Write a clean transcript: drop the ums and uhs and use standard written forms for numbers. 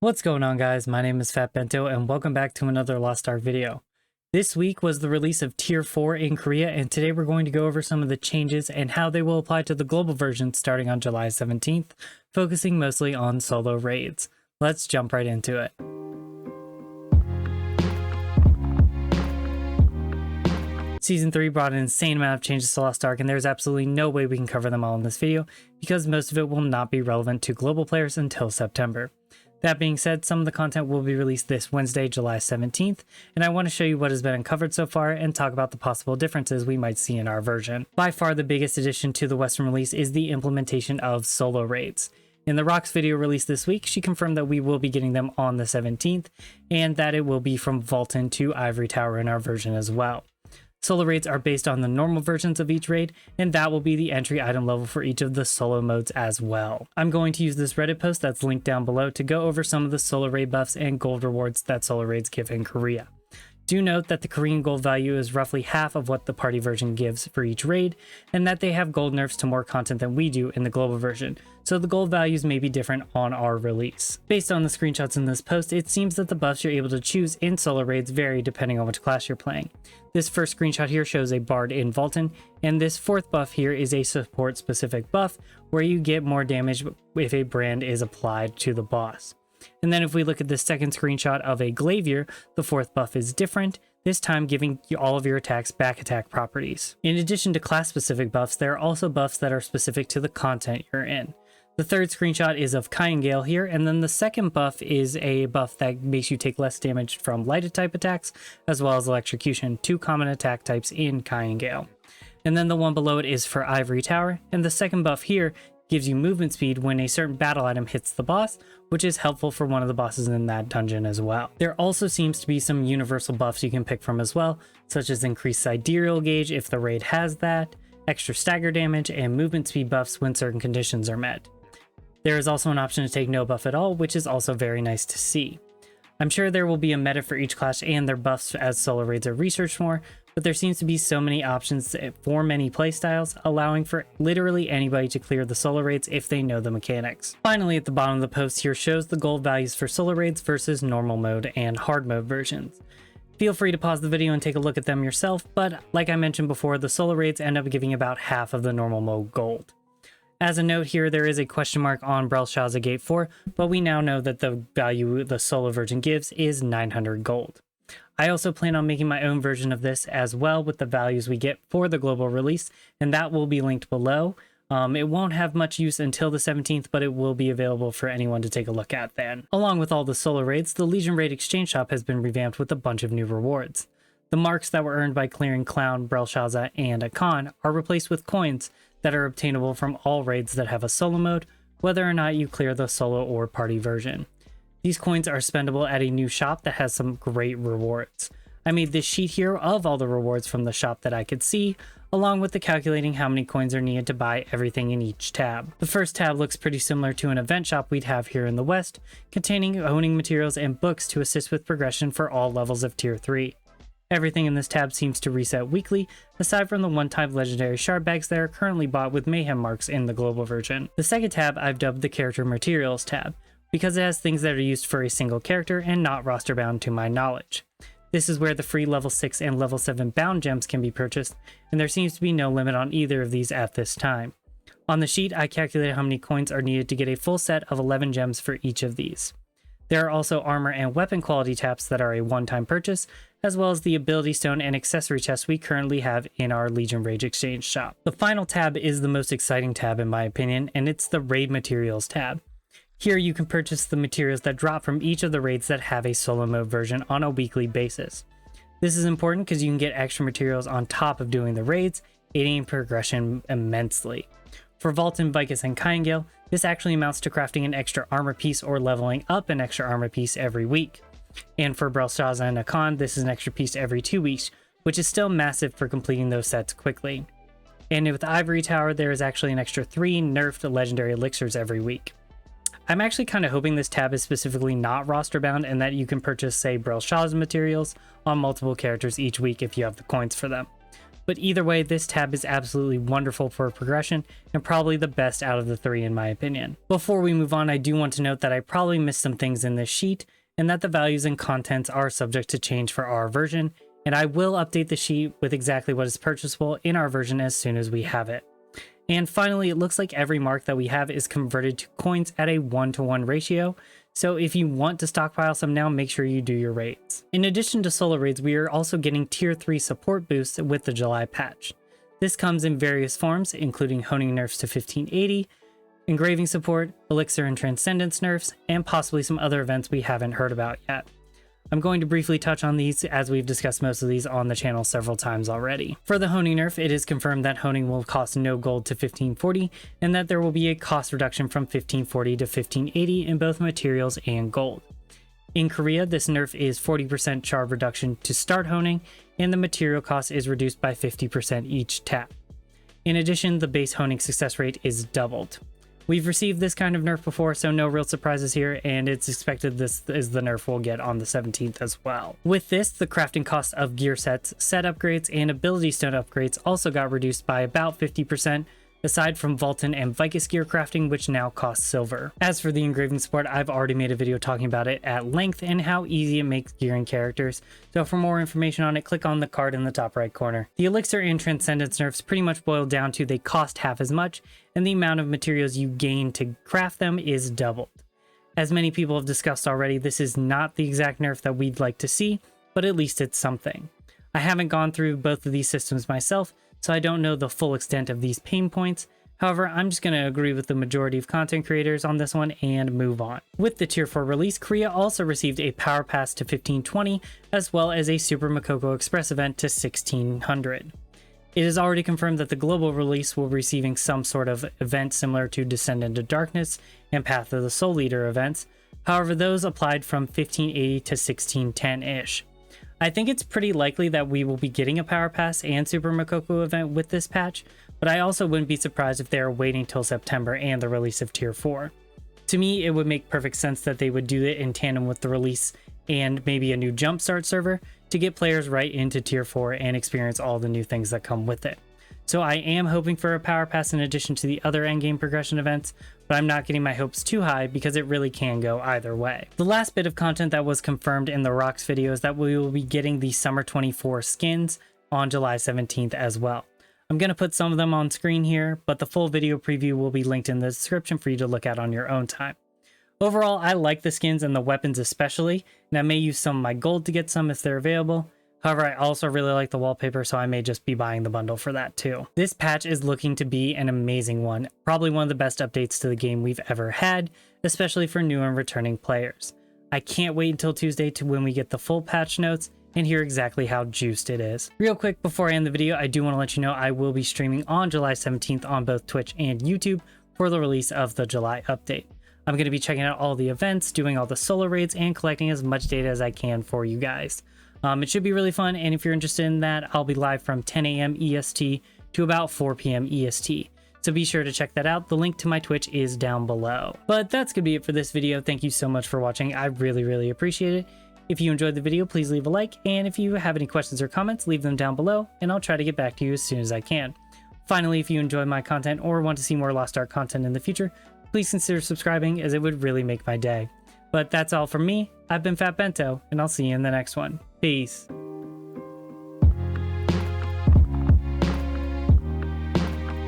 What's going on, guys? My name is Fat Bento and welcome back to another Lost Ark video. This week was the release of Tier 4 in Korea, and today we're going to go over some of the changes and how they will apply to the global version starting on July 17th, focusing mostly on solo raids. Let's jump right into it. Season 3 brought an insane amount of changes to Lost Ark, and there's absolutely no way we can cover them all in this video because most of it will not be relevant to global players until September. That being said, some of the content will be released this Wednesday, July 17th, and I want to show you what has been uncovered so far and talk about the possible differences we might see in our version. By far the biggest addition to the Western release is the implementation of solo raids. In the Rox video released this week, she confirmed that we will be getting them on the 17th, and that it will be from Vulcan to Ivory Tower in our version as well. Solo raids are based on the normal versions of each raid, and that will be the entry item level for each of the solo modes as well. I'm going to use this Reddit post that's linked down below to go over some of the solo raid buffs and gold rewards that solo raids give in Korea. Do note that the Korean gold value is roughly half of what the party version gives for each raid, and that they have gold nerfs to more content than we do in the global version, so the gold values may be different on our release. Based on the screenshots in this post, it seems that the buffs you're able to choose in solo raids vary depending on which class you're playing. This first screenshot here shows a Bard in Vulcan, and this fourth buff here is a support specific buff where you get more damage if a brand is applied to the boss. And then if we look at the second screenshot of a Glavier, the fourth buff is different, this time giving all of your attacks back attack properties. In addition to class specific buffs, there are also buffs that are specific to the content you're in. The third screenshot is of Kyangale here, and then the second buff is a buff that makes you take less damage from lighted type attacks, as well as electrocution, two common attack types in Kyangale. And then the one below it is for Ivory Tower, and the second buff here gives you movement speed when a certain battle item hits the boss, which is helpful for one of the bosses in that dungeon as well. There also seems to be some universal buffs you can pick from as well, such as increased sidereal gauge if the raid has that, extra stagger damage, and movement speed buffs when certain conditions are met. There is also an option to take no buff at all, which is also very nice to see. I'm sure there will be a meta for each class and their buffs as solo raids are researched more, but there seems to be so many options for many playstyles, allowing for literally anybody to clear the solo raids if they know the mechanics. Finally, at the bottom of the post here shows the gold values for solo raids versus normal mode and hard mode versions. Feel free to pause the video and take a look at them yourself, but like I mentioned before, the solo raids end up giving about half of the normal mode gold. As a note here, there is a question mark on Belshazzar Gate 4, but we now know that the value the solo version gives is 900 gold. I also plan on making my own version of this as well with the values we get for the global release, and that will be linked below. It won't have much use until the 17th, but it will be available for anyone to take a look at then. Along with all the solo raids, the Legion Raid Exchange Shop has been revamped with a bunch of new rewards. The marks that were earned by clearing Clown, Belshazzar, and Akan are replaced with coins that are obtainable from all raids that have a solo mode, whether or not you clear the solo or party version. These coins are spendable at a new shop that has some great rewards. I made this sheet here of all the rewards from the shop that I could see, along with the calculating how many coins are needed to buy everything in each tab. The first tab looks pretty similar to an event shop we'd have here in the West, containing owning materials and books to assist with progression for all levels of Tier 3. Everything in this tab seems to reset weekly, aside from the one-time legendary shard bags that are currently bought with mayhem marks in the global version. The second tab I've dubbed the character materials tab, because it has things that are used for a single character and not roster bound to my knowledge. This is where the free level 6 and level 7 bound gems can be purchased, and there seems to be no limit on either of these at this time. On the sheet, I calculated how many coins are needed to get a full set of 11 gems for each of these. There are also armor and weapon quality tabs that are a one-time purchase, as well as the ability stone and accessory chests we currently have in our Legion Raid Exchange shop. The final tab is the most exciting tab in my opinion, and it's the Raid Materials tab. Here you can purchase the materials that drop from each of the raids that have a solo mode version on a weekly basis. This is important because you can get extra materials on top of doing the raids, aiding progression immensely. For Vulcan, Vicus, and Kyangale, this actually amounts to crafting an extra armor piece or leveling up an extra armor piece every week. And for Belshazzar and Akan, this is an extra piece every 2 weeks, which is still massive for completing those sets quickly. And with Ivory Tower, there is actually an extra 3 nerfed legendary elixirs every week. I'm actually kind of hoping this tab is specifically not roster bound and that you can purchase, say, Belshazzar materials on multiple characters each week if you have the coins for them. but either way, this tab is absolutely wonderful for progression and probably the best out of the three in my opinion. Before we move on, I do want to note that I probably missed some things in this sheet and that the values and contents are subject to change for our version, and I will update the sheet with exactly what is purchasable in our version as soon as we have it. And finally, it looks like every mark that we have is converted to coins at a 1-to-1 ratio, so if you want to stockpile some now, make sure you do your raids. In addition to solo raids, we are also getting tier 3 support boosts with the July patch. This comes in various forms, including honing nerfs to 1580, engraving support, elixir and transcendence nerfs, and possibly some other events we haven't heard about yet. I'm going to briefly touch on these as we've discussed most of these on the channel several times already. For the honing nerf, it is confirmed that honing will cost no gold to 1540 and that there will be a cost reduction from 1540 to 1580 in both materials and gold. In Korea, this nerf is 40% char reduction to start honing, and the material cost is reduced by 50% each tap. In addition, the base honing success rate is doubled. We've received this kind of nerf before, so no real surprises here, and it's expected this is the nerf we'll get on the 17th as well. With this, the crafting cost of gear sets, set upgrades, and ability stone upgrades also got reduced by about 50%, aside from Vulcan and Vicus gear crafting, which now costs silver. As for the engraving support, I've already made a video talking about it at length and how easy it makes gearing characters, so for more information on it, click on the card in the top right corner. The elixir and transcendence nerfs pretty much boil down to they cost half as much, and the amount of materials you gain to craft them is doubled. As many people have discussed already, this is not the exact nerf that we'd like to see, but at least it's something. I haven't gone through both of these systems myself, so I don't know the full extent of these pain points. However, I'm just going to agree with the majority of content creators on this one and move on. With the Tier 4 release, Korea also received a Power Pass to 1520, as well as a Super Makoko Express event to 1600. It is already confirmed that the global release will be receiving some sort of event similar to Descend into Darkness and Path of the Soul Leader events. However, those applied from 1580 to 1610-ish. I think it's pretty likely that we will be getting a Power Pass and Super Makoko event with this patch, but I also wouldn't be surprised if they are waiting till September and the release of Tier 4. To me, it would make perfect sense that they would do it in tandem with the release and maybe a new Jumpstart server to get players right into Tier 4 and experience all the new things that come with it. So I am hoping for a Power Pass in addition to the other endgame progression events, but I'm not getting my hopes too high because it really can go either way. The last bit of content that was confirmed in the Rocks video is that we will be getting the Summer 24 skins on July 17th as well. I'm going to put some of them on screen here, but the full video preview will be linked in the description for you to look at on your own time. Overall, I like the skins and the weapons especially, and I may use some of my gold to get some if they're available. However, I also really like the wallpaper, so I may just be buying the bundle for that too. This patch is looking to be an amazing one, probably one of the best updates to the game we've ever had, especially for new and returning players. I can't wait until Tuesday to when we get the full patch notes and hear exactly how juiced it is. Real quick before I end the video, I do want to let you know I will be streaming on July 17th on both Twitch and YouTube for the release of the July update. I'm going to be checking out all the events, doing all the solo raids, and collecting as much data as I can for you guys. It should be really fun, and if you're interested in that, I'll be live from 10 a.m. EST to about 4 p.m. EST. So be sure to check that out. The link to my Twitch is down below. But that's going to be it for this video. Thank you so much for watching. I really appreciate it. If you enjoyed the video, please leave a like, and if you have any questions or comments, leave them down below, and I'll try to get back to you as soon as I can. Finally, if you enjoy my content or want to see more Lost Ark content in the future, please consider subscribing, as it would really make my day. But that's all from me. I've been Fat Bento, and I'll see you in the next one. Peace.